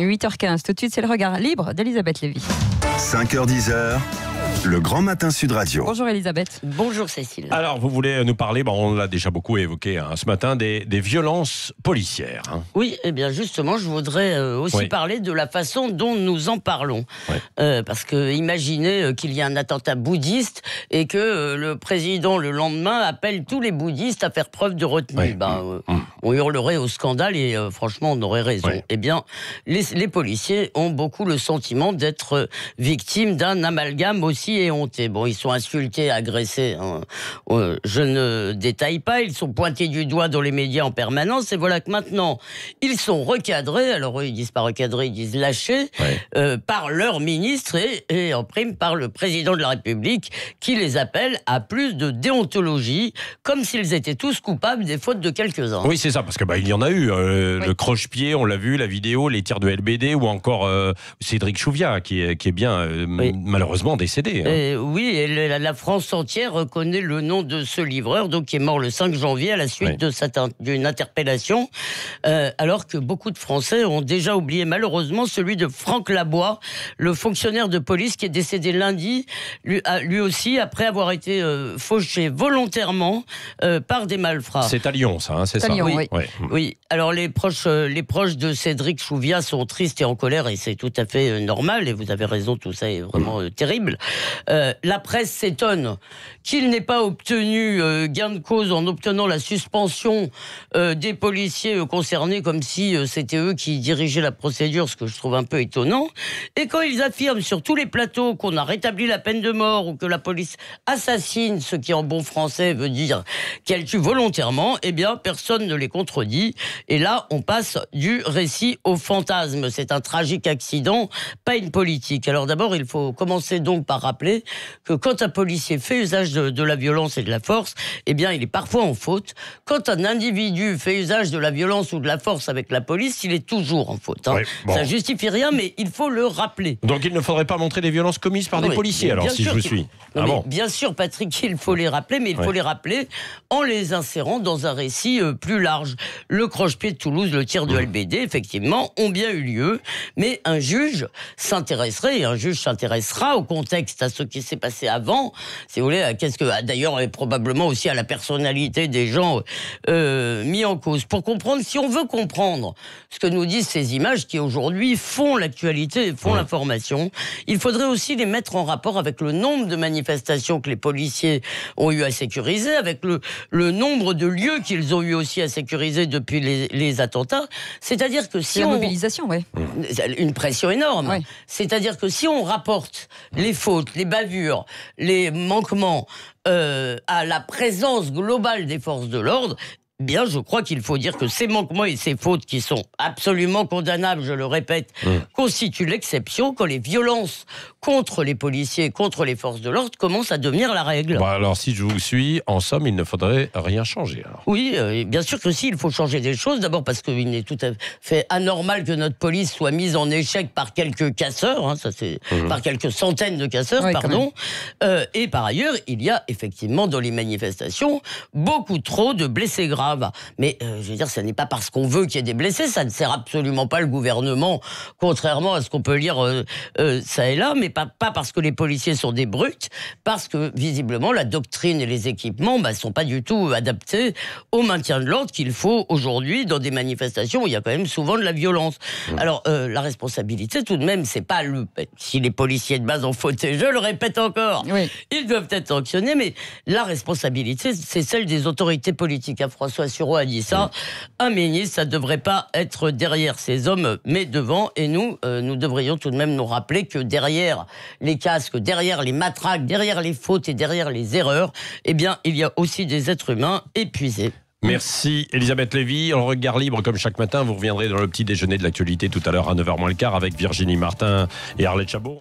8h15, tout de suite, c'est le regard libre d'Elisabeth Lévy. 5h-10h, le Grand Matin Sud Radio. Bonjour Elisabeth. Bonjour Cécile. Alors, vous voulez nous parler, on l'a déjà beaucoup évoqué ce matin, des violences policières. Oui, eh bien justement, je voudrais aussi parler de la façon dont nous en parlons. Parce que imaginez qu'il y a un attentat bouddhiste et que le président, le lendemain, appelle tous les bouddhistes à faire preuve de retenue. On hurlerait au scandale et franchement, on aurait raison. Eh bien, les policiers ont beaucoup le sentiment d'être victimes d'un amalgame aussi éhonté. Bon, ils sont insultés, agressés. Je ne détaille pas. Ils sont pointés du doigt dans les médias en permanence. Et voilà que maintenant, ils sont recadrés. Alors, eux, ils disent pas recadrés, ils disent lâchés par leur ministre et en prime par le président de la République qui les appelle à plus de déontologie, comme s'ils étaient tous coupables des fautes de quelques-uns. Oui, c'est ça, parce que il y en a eu. Le croche-pied, on l'a vu, la vidéo, les tirs de LBD, ou encore Cédric Chouviat, qui est bien malheureusement décédé. Oui, et la France entière reconnaît le nom de ce livreur, donc qui est mort le 5 janvier à la suite d'une interpellation, alors que beaucoup de Français ont déjà oublié malheureusement celui de Franck Labois, le fonctionnaire de police qui est décédé lundi, lui aussi, après avoir été fauché volontairement par des malfrats. C'est à Lyon, ça, c'est ça. Lyon, oui. Alors les proches de Cédric Chouviat sont tristes et en colère, et c'est tout à fait normal, et vous avez raison, tout ça est vraiment terrible. La presse s'étonne qu'il n'ait pas obtenu gain de cause en obtenant la suspension des policiers concernés, comme si c'était eux qui dirigeaient la procédure, ce que je trouve un peu étonnant. Et quand ils affirment sur tous les plateaux qu'on a rétabli la peine de mort ou que la police assassine, ce qui en bon français veut dire qu'elle tue volontairement, eh bien personne ne les contredit. Et là, on passe du récit au fantasme. C'est un tragique accident, pas une politique. Alors d'abord, il faut commencer donc par rappeler que quand un policier fait usage de la violence et de la force, eh bien, il est parfois en faute. Quand un individu fait usage de la violence ou de la force avec la police, il est toujours en faute. Ça justifie rien, mais il faut le rappeler. Donc il ne faudrait pas montrer les violences commises par des policiers, alors, si je vous suis. Bien sûr, Patrick, il faut les rappeler, mais il faut les rappeler en les insérant dans un récit plus large. Le croche-pied de Toulouse, le tir de LBD, effectivement, ont bien eu lieu, mais un juge s'intéresserait, et un juge s'intéressera au contexte, à ce qui s'est passé avant, si vous voulez, d'ailleurs, et probablement aussi à la personnalité des gens mis en cause. Pour comprendre, si on veut comprendre ce que nous disent ces images qui aujourd'hui font l'actualité, font l'information, il faudrait aussi les mettre en rapport avec le nombre de manifestations que les policiers ont eu à sécuriser, avec le nombre de lieux qu'ils ont eu aussi à sécuriser depuis les attentats. C'est-à-dire que si la mobilisation, une pression énorme. C'est-à-dire que si on rapporte les fautes, les bavures, les manquements à la présence globale des forces de l'ordre, bien, je crois qu'il faut dire que ces manquements et ces fautes qui sont absolument condamnables, je le répète, constituent l'exception quand les violences contre les policiers, contre les forces de l'ordre commencent à devenir la règle. Alors, si je vous suis, en somme, il ne faudrait rien changer. Alors. Oui, bien sûr que si, il faut changer des choses. D'abord parce qu'il est tout à fait anormal que notre police soit mise en échec par quelques casseurs, par quelques centaines de casseurs, et par ailleurs, il y a effectivement dans les manifestations beaucoup trop de blessés graves. Mais je veux dire, ce n'est pas parce qu'on veut qu'il y ait des blessés, ça ne sert absolument pas le gouvernement, contrairement à ce qu'on peut lire ça et là, mais pas parce que les policiers sont des brutes, parce que visiblement la doctrine et les équipements sont pas du tout adaptés au maintien de l'ordre qu'il faut aujourd'hui dans des manifestations où il y a quand même souvent de la violence. Alors la responsabilité tout de même, c'est pas si les policiers de base ont fauté, je le répète encore, ils doivent être sanctionnés, mais la responsabilité c'est celle des autorités politiques. François Sureau a dit ça. Un ministre, ça ne devrait pas être derrière ces hommes, mais devant. Et nous devrions tout de même nous rappeler que derrière les casques, derrière les matraques, derrière les fautes et derrière les erreurs, eh bien, il y a aussi des êtres humains épuisés. Merci Elisabeth Lévy. En regard libre, comme chaque matin, vous reviendrez dans le petit déjeuner de l'actualité tout à l'heure à 9h moins le quart avec Virginie Martin et Arlette Chabot.